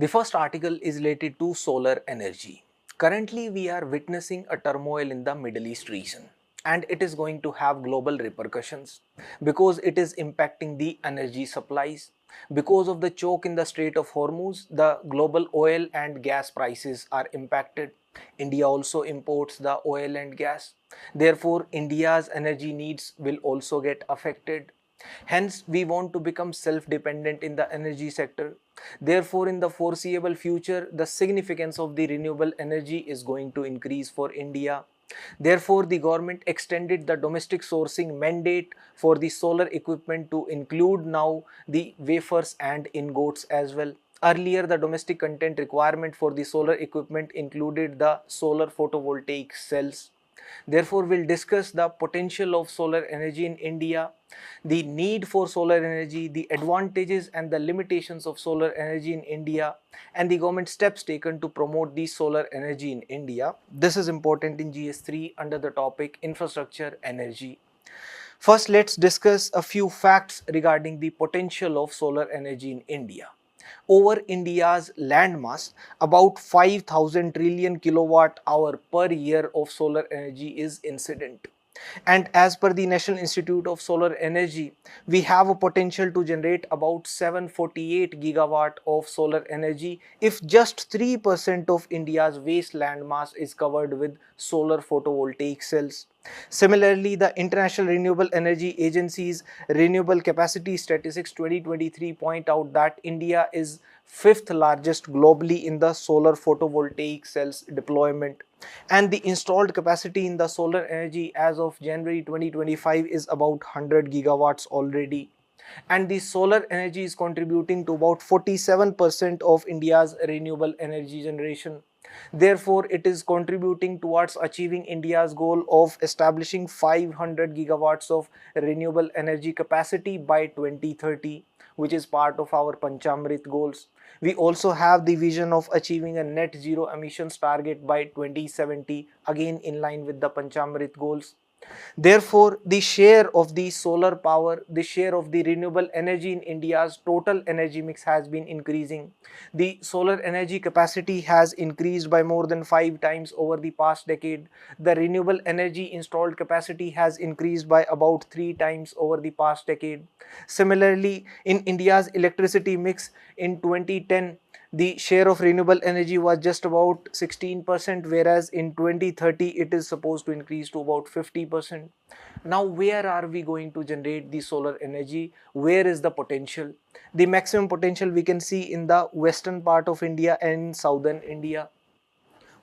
The first article is related to solar energy. Currently, we are witnessing a turmoil in the Middle East region, and it is going to have global repercussions because it is impacting the energy supplies. Because of the choke in the Strait of Hormuz, the global oil and gas prices are impacted. India also imports the oil and gas. Therefore, India's energy needs will also get affected. Hence, we want to become self-dependent in the energy sector. Therefore, in the foreseeable future, the significance of the renewable energy is going to increase for India. Therefore, the government extended the domestic sourcing mandate for the solar equipment to include now the wafers and ingots as well. Earlier, the domestic content requirement for the solar equipment included the solar photovoltaic cells. Therefore, we'll discuss the potential of solar energy in India, the need for solar energy, the advantages and the limitations of solar energy in India, and the government steps taken to promote the solar energy in India. This is important in GS3 under the topic infrastructure energy. First, let's discuss a few facts regarding the potential of solar energy in India. Over India's landmass, about 5,000 trillion kilowatt hour per year of solar energy is incident. And as per the National Institute of Solar Energy, we have a potential to generate about 748 gigawatt of solar energy if just 3% of India's waste landmass is covered with solar photovoltaic cells. Similarly, the International Renewable Energy Agency's Renewable Capacity Statistics 2023 point out that India is fifth largest globally in the solar photovoltaic cells deployment, and the installed capacity in the solar energy as of January 2025 is about 100 gigawatts already, and the solar energy is contributing to about 47% of India's renewable energy generation. Therefore, it is contributing towards achieving India's goal of establishing 500 gigawatts of renewable energy capacity by 2030, which is part of our Panchamrit goals. We also have the vision of achieving a net zero emissions target by 2070, again in line with the Panchamrit goals. Therefore, the share of the solar power, the share of the renewable energy in India's total energy mix has been increasing. The solar energy capacity has increased by more than 5 times over the past decade. The renewable energy installed capacity has increased by about 3 times over the past decade. Similarly, in India's electricity mix in 2010, the share of renewable energy was just about 16%, whereas in 2030 it is supposed to increase to about 50%. Now, where are we going to generate the solar energy? Where is the potential? The maximum potential we can see in the western part of India and southern India.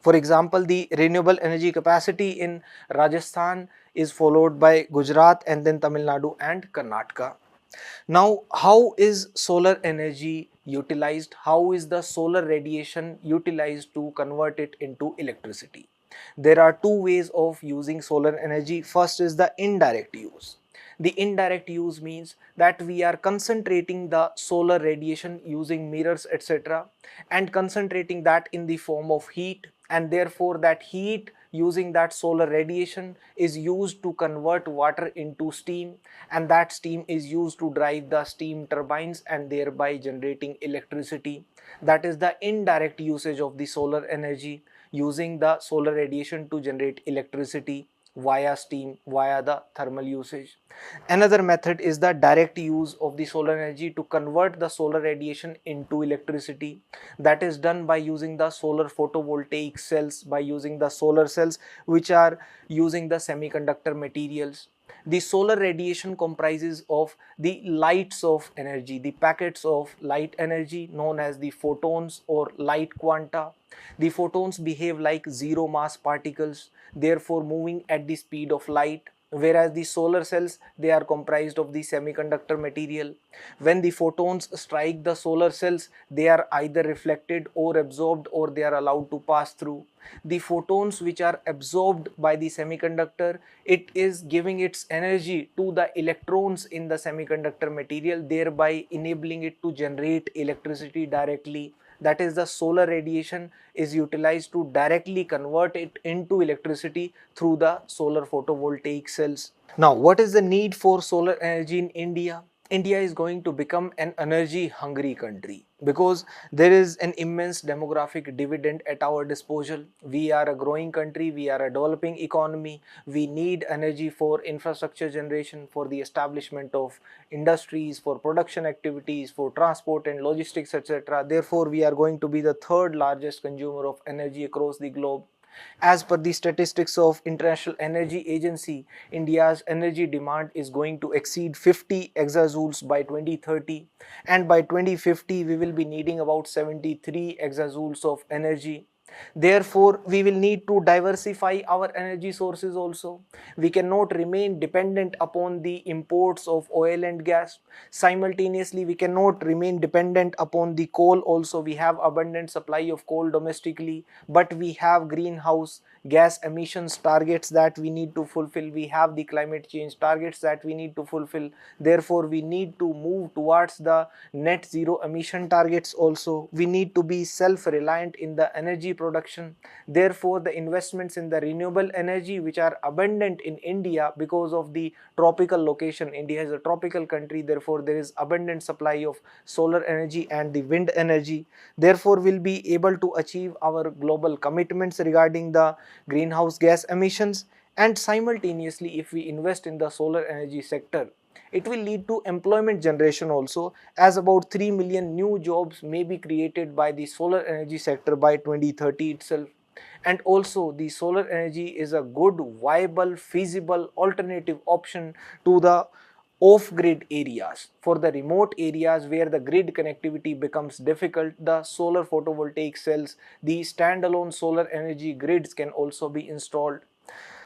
For example, the renewable energy capacity in Rajasthan is followed by Gujarat and then Tamil Nadu and Karnataka. Now, how is solar energy utilized? How is the solar radiation utilized to convert it into electricity? There are two ways of using solar energy. First is the indirect use. The indirect use means that we are concentrating the solar radiation using mirrors, etc., and concentrating that in the form of heat, and therefore that heat using that solar radiation is used to convert water into steam, and that steam is used to drive the steam turbines and thereby generating electricity. That is the indirect usage of the solar energy, using the solar radiation to generate electricity via steam, via the thermal usage. Another method is the direct use of the solar energy to convert the solar radiation into electricity. That is done by using the solar photovoltaic cells, by using the solar cells which are using the semiconductor materials. The solar radiation comprises of the lights of energy, the packets of light energy known as the photons or light quanta. The photons behave like zero mass particles, therefore moving at the speed of light, whereas the solar cells, they are comprised of the semiconductor material. When the photons strike the solar cells, they are either reflected or absorbed, or they are allowed to pass through. The photons which are absorbed by the semiconductor, it is giving its energy to the electrons in the semiconductor material, thereby enabling it to generate electricity directly. That is, the solar radiation is utilized to directly convert it into electricity through the solar photovoltaic cells. Now, what is the need for solar energy in India? India is going to become an energy hungry country because there is an immense demographic dividend at our disposal. We are a growing country, we are a developing economy, we need energy for infrastructure generation, for the establishment of industries, for production activities, for transport and logistics, etc. Therefore, we are going to be the third largest consumer of energy across the globe. As per the statistics of International Energy Agency, India's energy demand is going to exceed 50 exajoules by 2030, and by 2050 we will be needing about 73 exajoules of energy. Therefore, we will need to diversify our energy sources also. We cannot remain dependent upon the imports of oil and gas. Simultaneously, we cannot remain dependent upon the coal also. We have abundant supply of coal domestically, but we have greenhouse gas emissions targets that we need to fulfill. We have the climate change targets that we need to fulfill. Therefore, we need to move towards the net zero emission targets also. We need to be self-reliant in the energy production. Therefore, the investments in the renewable energy which are abundant in India because of the tropical location. India is a tropical country, therefore there is abundant supply of solar energy and the wind energy. Therefore, we'll be able to achieve our global commitments regarding the greenhouse gas emissions. And simultaneously, if we invest in the solar energy sector, it will lead to employment generation also, as about 3 million new jobs may be created by the solar energy sector by 2030 itself. And also, the solar energy is a good, viable, feasible alternative option to the off-grid areas. For the remote areas where the grid connectivity becomes difficult, the solar photovoltaic cells, the standalone solar energy grids can also be installed.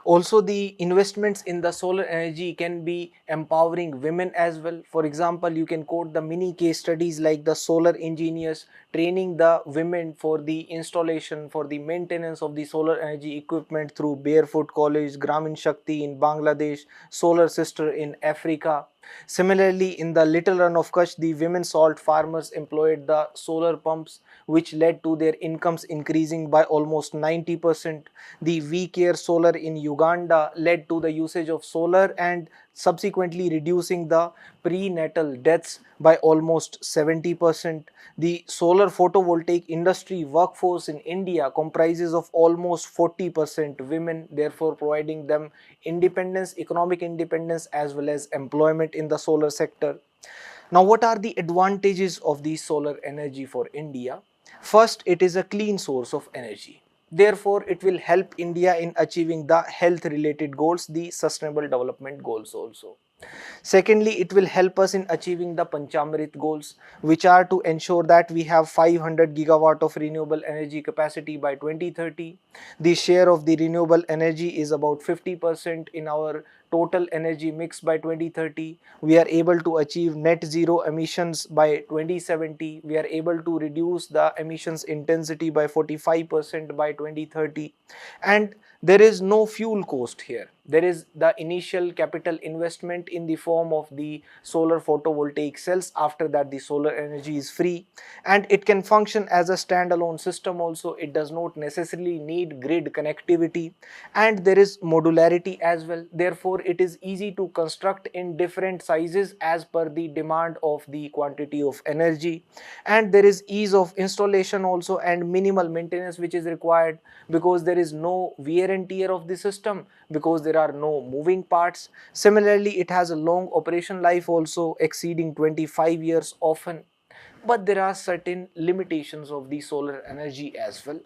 Also, the investments in the solar energy can be empowering women as well. For example, you can quote the mini case studies like the solar engineers training the women for the installation, for the maintenance of the solar energy equipment through Barefoot College, Gramin Shakti in Bangladesh, Solar Sister in Africa. Similarly, in the Little Run of Kutch, the women salt farmers employed the solar pumps, which led to their incomes increasing by almost 90%. The We Care Solar in Uganda led to the usage of solar and subsequently reducing the prenatal deaths by almost 70%. The solar photovoltaic industry workforce in India comprises of almost 40% women, therefore providing them independence, economic independence as well as employment in the solar sector. Now, what are the advantages of the solar energy for India? First, it is a clean source of energy. Therefore, it will help India in achieving the health related goals, the sustainable development goals also. Secondly, it will help us in achieving the Panchamrit goals, which are to ensure that we have 500 gigawatt of renewable energy capacity by 2030. The share of the renewable energy is about 50% in our total energy mix by 2030. We are able to achieve net zero emissions by 2070. We are able to reduce the emissions intensity by 45% by 2030. And there is no fuel cost here. There is the initial capital investment in the form of the solar photovoltaic cells. After that, the solar energy is free and it can function as a standalone system also. It does not necessarily need grid connectivity, and there is modularity as well. Therefore, it is easy to construct in different sizes as per the demand of the quantity of energy, and there is ease of installation also and minimal maintenance which is required, because there is no wear and tear of the system, because there are no moving parts. Similarly, it has a long operation life also, exceeding 25 years often. But there are certain limitations of the solar energy as well.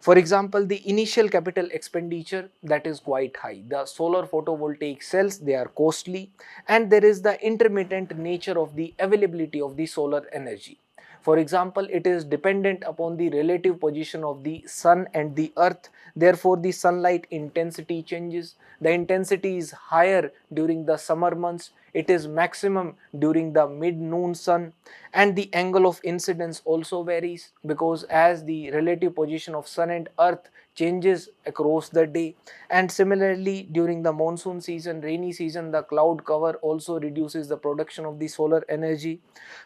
For example, the initial capital expenditure, that is quite high. The solar photovoltaic cells, they are costly, and there is the intermittent nature of the availability of the solar energy. For example, it is dependent upon the relative position of the sun and the earth. Therefore, the sunlight intensity changes. The intensity is higher during the summer months. It is maximum during the mid-noon sun, and the angle of incidence also varies, because as the relative position of sun and earth changes across the day. And similarly, during the monsoon season, rainy season, the cloud cover also reduces the production of the solar energy.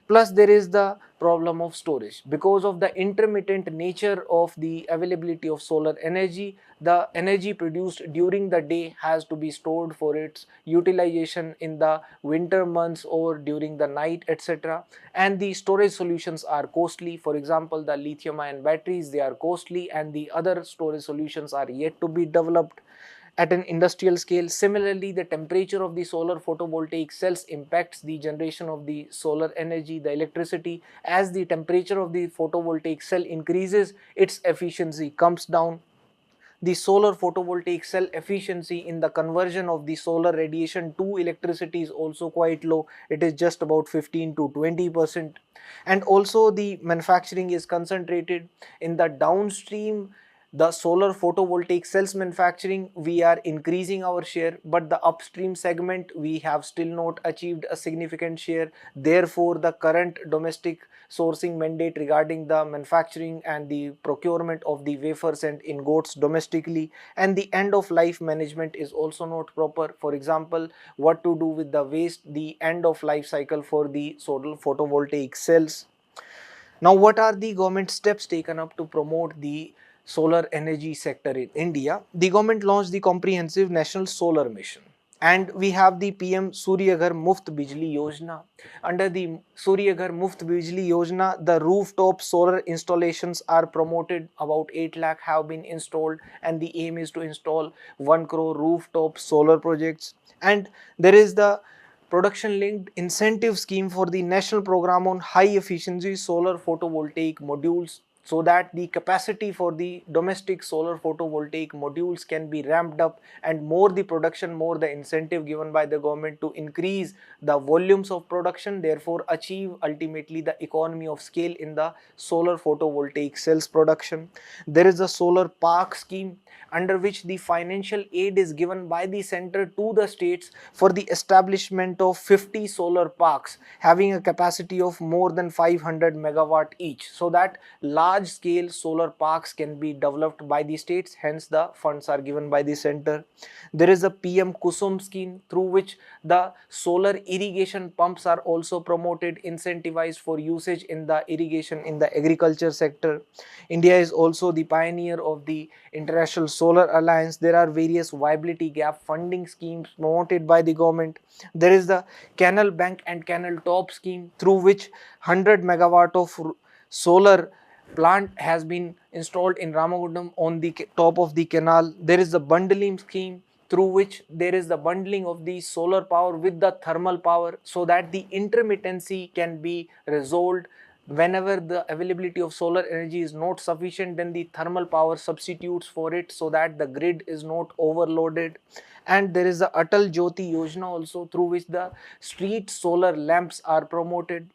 Plus there is the problem of storage. Because of the intermittent nature of the availability of solar energy, the energy produced during the day has to be stored for its utilization in the winter months or during the night, etc. And the storage solutions are costly. For example, the lithium ion batteries, they are costly, and the other storage solutions are yet to be developed at an industrial scale. Similarly, the temperature of the solar photovoltaic cells impacts the generation of the solar energy, the electricity. As the temperature of the photovoltaic cell increases, its efficiency comes down. The solar photovoltaic cell efficiency in the conversion of the solar radiation to electricity is also quite low. It is just about 15 to 20%. And also the manufacturing is concentrated in the downstream, the solar photovoltaic cells manufacturing. We are increasing our share, but the upstream segment we have still not achieved a significant share. Therefore the current domestic sourcing mandate regarding the manufacturing and the procurement of the wafers and ingots domestically, and the end of life management is also not proper. For example, what to do with the waste, the end of life cycle for the solar photovoltaic cells. Now, what are the government steps taken up to promote the solar energy sector in India? The government launched the comprehensive national solar mission, and we have the PM Surya Ghar Muft Bijli Yojana. Under the Surya Ghar Muft Bijli Yojana, the rooftop solar installations are promoted. About 8 lakh have been installed, and the aim is to install 1 crore rooftop solar projects. And there is the production linked incentive scheme for the national program on high efficiency solar photovoltaic modules, so that the capacity for the domestic solar photovoltaic modules can be ramped up, and more the production, more the incentive given by the government to increase the volumes of production, therefore achieve ultimately the economy of scale in the solar photovoltaic cells production. There is a solar park scheme, under which the financial aid is given by the center to the states for the establishment of 50 solar parks having a capacity of more than 500 megawatt each, so that large scale solar parks can be developed by the states, hence the funds are given by the center. There is a PM Kusum scheme, through which the solar irrigation pumps are also promoted, incentivized for usage in the irrigation in the agriculture sector. India is also the pioneer of the International Solar Alliance. There are various viability gap funding schemes promoted by the government. There is the Canal Bank and Canal Top scheme, through which 100 megawatt of solar plant has been installed in Ramagundam on the top of the canal. There is the bundling scheme, through which there is the bundling of the solar power with the thermal power, so that the intermittency can be resolved. Whenever the availability of solar energy is not sufficient, then the thermal power substitutes for it, so that the grid is not overloaded. And there is the Atal Jyoti Yojana also, through which the street solar lamps are promoted.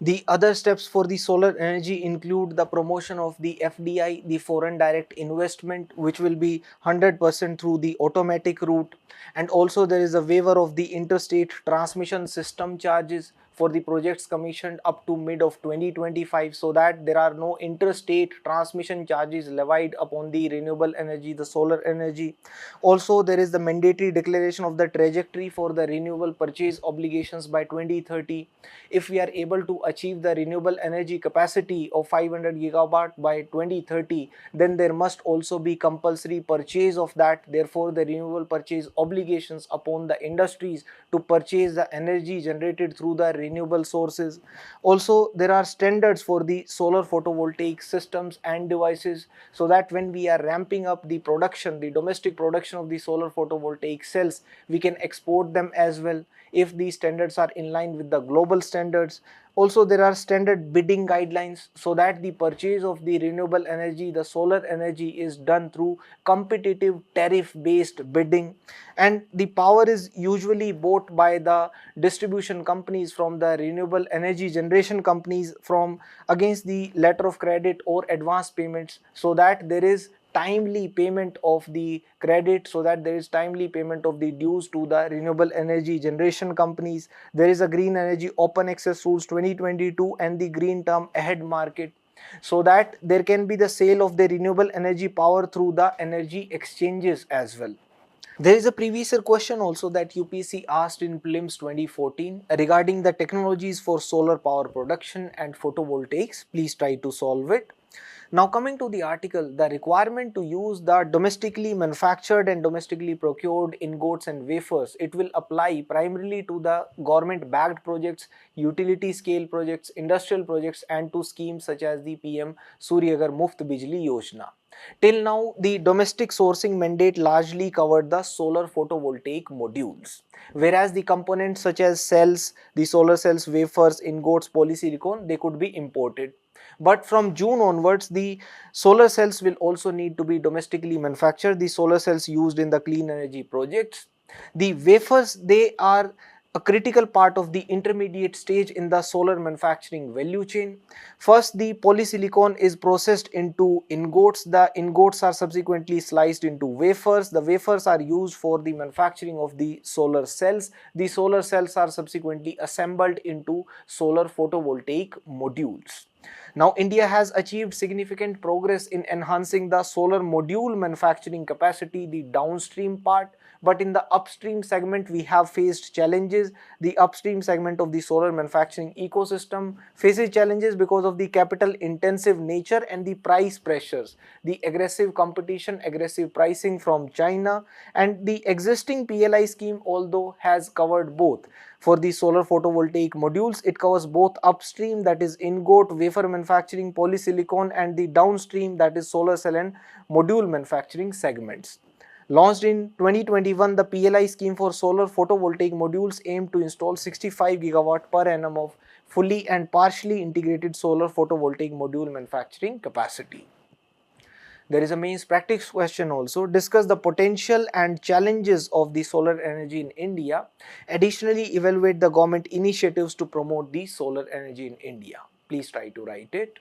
The other steps for the solar energy include the promotion of the FDI, the foreign direct investment, which will be 100% through the automatic route. And also there is a waiver of the interstate transmission system charges for the projects commissioned up to mid of 2025, so that there are no interstate transmission charges levied upon the renewable energy, the solar energy. Also there is the mandatory declaration of the trajectory for the renewable purchase obligations by 2030. If we are able to achieve the renewable energy capacity of 500 gigawatt by 2030, then there must also be compulsory purchase of that. Therefore the renewable purchase obligations upon the industries to purchase the energy generated through the renewable sources. Also there are standards for the solar photovoltaic systems and devices, so that when we are ramping up the production, the domestic production of the solar photovoltaic cells, we can export them as well if these standards are in line with the global standards. Also there are standard bidding guidelines, so that the purchase of the renewable energy, the solar energy, is done through competitive tariff based bidding, and the power is usually bought by the distribution companies from the renewable energy generation companies from against the letter of credit or advance payments, so that there is timely payment of the credit, so that there is timely payment of the dues to the renewable energy generation companies. There is a green energy open access rules 2022 and the green term ahead market. so that there can be the sale of the renewable energy power through the energy exchanges as well. There is a previous year question also that UPSC asked in prelims 2014 regarding the technologies for solar power production and photovoltaics. Please try to solve it. Now coming to the article, the requirement to use the domestically manufactured and domestically procured ingots and wafers, it will apply primarily to the government backed projects, utility scale projects, industrial projects and to schemes such as the PM Surya Ghar Muft Bijli Yojana. Till now, the domestic sourcing mandate largely covered the solar photovoltaic modules, whereas the components such as cells, the solar cells, wafers, ingots, polysilicon, they could be imported. But from June onwards, the solar cells will also need to be domestically manufactured. The solar cells used in the clean energy projects. The wafers, they are a critical part of the intermediate stage in the solar manufacturing value chain. First, the polysilicon is processed into ingots. The ingots are subsequently sliced into wafers. The wafers are used for the manufacturing of the solar cells. The solar cells are subsequently assembled into solar photovoltaic modules. Now, India has achieved significant progress in enhancing the solar module manufacturing capacity, the downstream part, but in the upstream segment we have faced challenges. The upstream segment of the solar manufacturing ecosystem faces challenges because of the capital intensive nature and the price pressures, the aggressive competition, aggressive pricing from China, and the existing PLI scheme although has covered both. For the solar photovoltaic modules, it covers both upstream, that is ingot, wafer manufacturing, polysilicon, and the downstream, that is solar cell and module manufacturing segments. Launched in 2021, the PLI scheme for solar photovoltaic modules aimed to install 65 gigawatt per annum of fully and partially integrated solar photovoltaic module manufacturing capacity. There is a mains practice question also. Discuss the potential and challenges of the solar energy in India. Additionally, evaluate the government initiatives to promote the solar energy in India. Please try to write it.